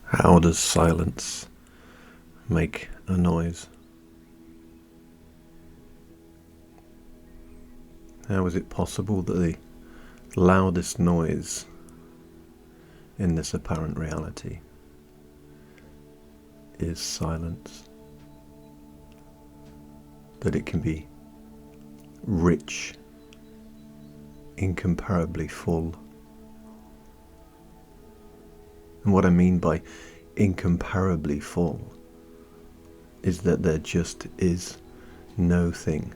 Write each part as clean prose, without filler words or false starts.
How does silence make a noise? How is it possible that the loudest noise in this apparent reality is silence? That it can be rich, incomparably full. And what I mean by incomparably full is that there just is no thing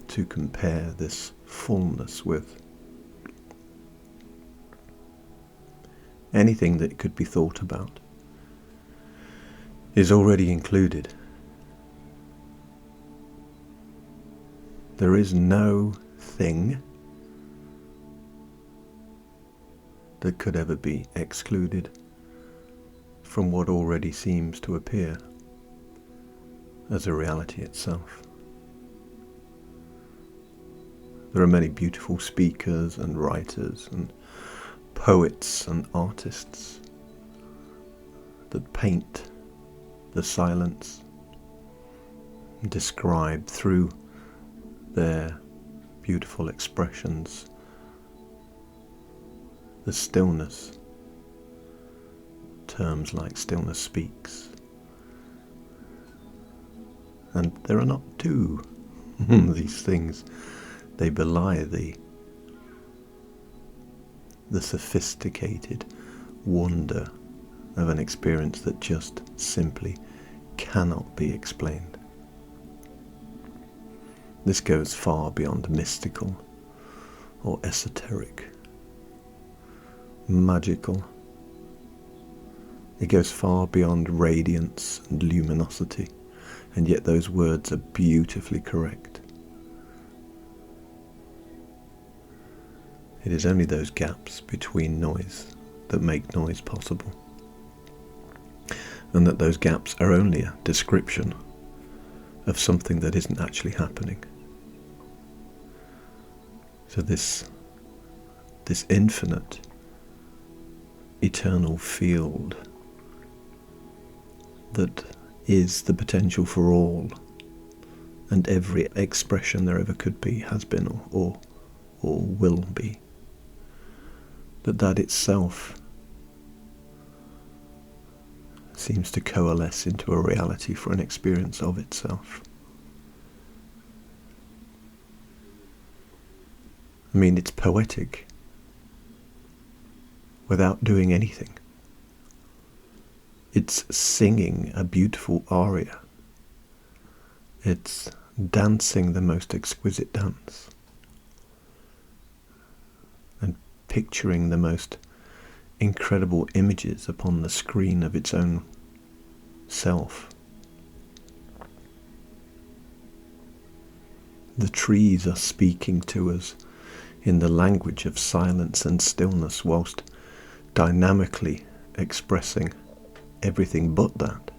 to compare this fullness with. Anything that could be thought about is already included. There is no thing that could ever be excluded from what already seems to appear as a reality itself. There are many beautiful speakers and writers and poets and artists that paint the silence, describe through their beautiful expressions the stillness. Terms like stillness speaks. And there are not two these things. They belie the sophisticated wonder of an experience that just simply cannot be explained. This goes far beyond mystical or esoteric, magical. It goes far beyond radiance and luminosity, and yet those words are beautifully correct. It is only those gaps between noise that make noise possible, and that those gaps are only a description of something that isn't actually happening. So this infinite, eternal field that is the potential for all and every expression there ever could be, has been, or will be, that itself seems to coalesce into a reality for an experience of itself. I mean, it's poetic without doing anything. It's singing a beautiful aria. It's dancing the most exquisite dance. And picturing the most incredible images upon the screen of its own self. The trees are speaking to us in the language of silence and stillness, whilst dynamically expressing everything but that.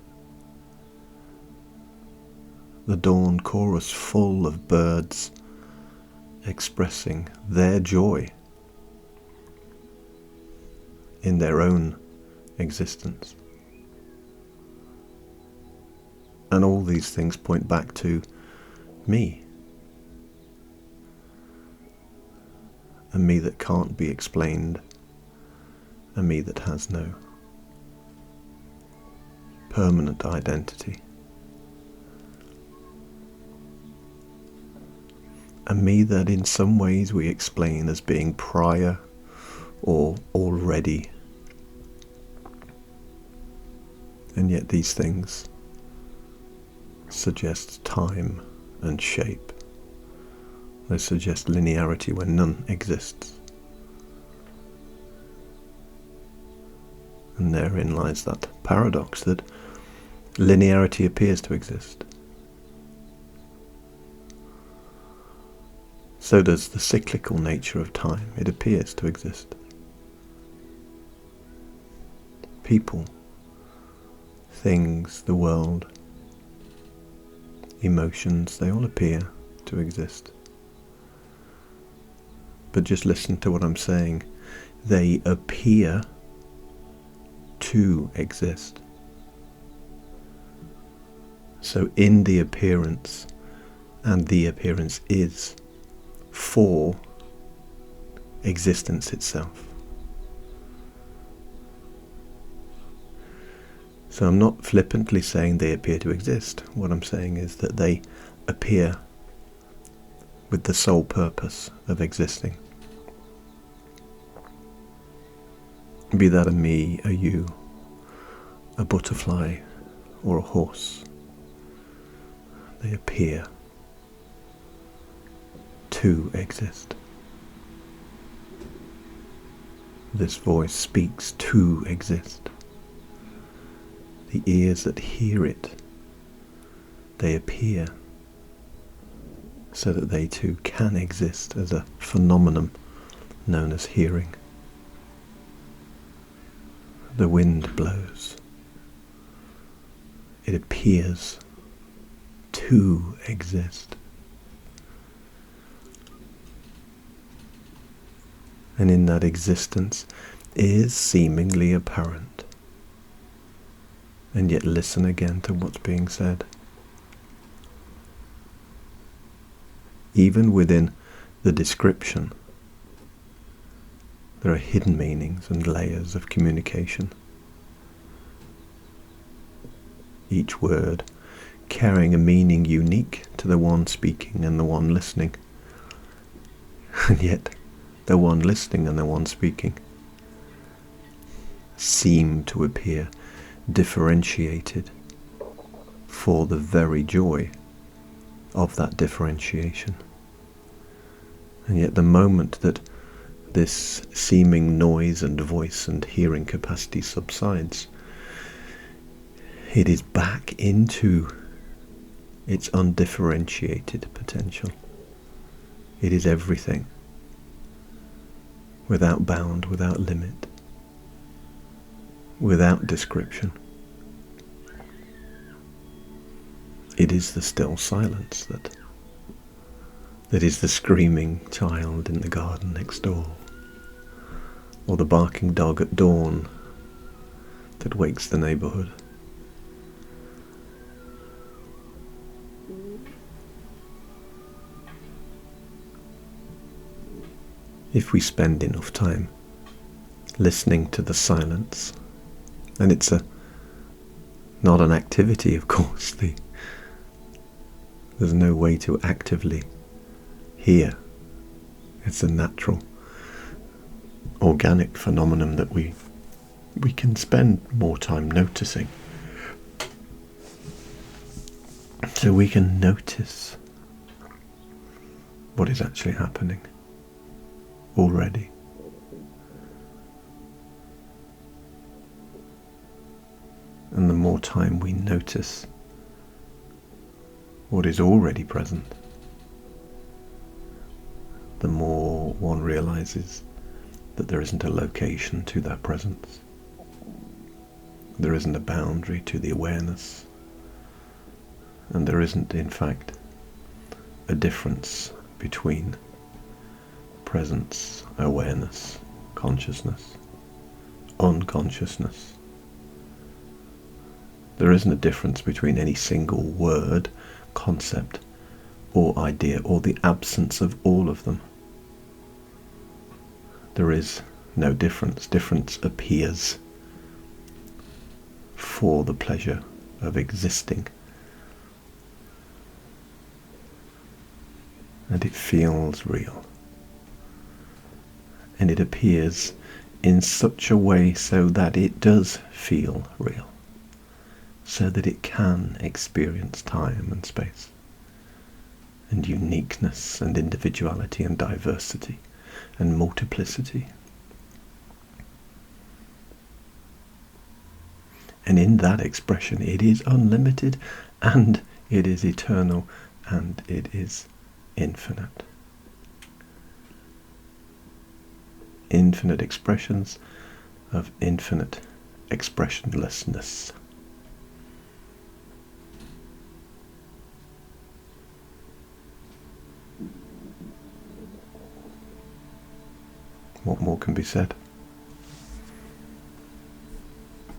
The dawn chorus full of birds expressing their joy in their own existence. And all these things point back to me. A me that can't be explained. A me that has no permanent identity. A me that in some ways we explain as being prior or already. And yet these things suggest time and shape. They suggest linearity when none exists. And therein lies that paradox that linearity appears to exist. So does the cyclical nature of time. It appears to exist. People, things, the world, emotions, they all appear to exist. But just listen to what I'm saying. They appear to exist. So in the appearance, and the appearance is for existence itself. So I'm not flippantly saying they appear to exist. What I'm saying is that they appear with the sole purpose of existing. Be that a me, a you, a butterfly, or a horse. They appear to exist. This voice speaks to exist. The ears that hear it, they appear so that they too can exist as a phenomenon known as hearing. The wind blows. It appears to exist. And in that existence is seemingly apparent. And yet listen again to what's being said. Even within the description, there are hidden meanings and layers of communication. Each word carrying a meaning unique to the one speaking and the one listening. And yet, the one listening and the one speaking seem to appear differentiated for the very joy of that differentiation. And yet the moment that this seeming noise and voice and hearing capacity subsides, it is back into its undifferentiated potential. It is everything, without bound, without limit, without description. It is the still silence that is the screaming child in the garden next door, or the barking dog at dawn that wakes the neighborhood. If we spend enough time listening to the silence, and it's not an activity, of course, there's no way to actively hear. It's a natural, organic phenomenon that we can spend more time noticing. So we can notice what is actually happening already. And the more time we notice what is already present, the more one realizes that there isn't a location to that presence. There isn't a boundary to the awareness. And there isn't, in fact, a difference between presence, awareness, consciousness, unconsciousness. There isn't a difference between any single word, concept, or idea, or the absence of all of them. There is no difference. Difference appears for the pleasure of existing. And it feels real. And it appears in such a way so that it does feel real. So that it can experience time and space, and uniqueness and individuality and diversity and multiplicity. And in that expression it is unlimited, and it is eternal, and it is infinite. Infinite expressions of infinite expressionlessness. What more can be said?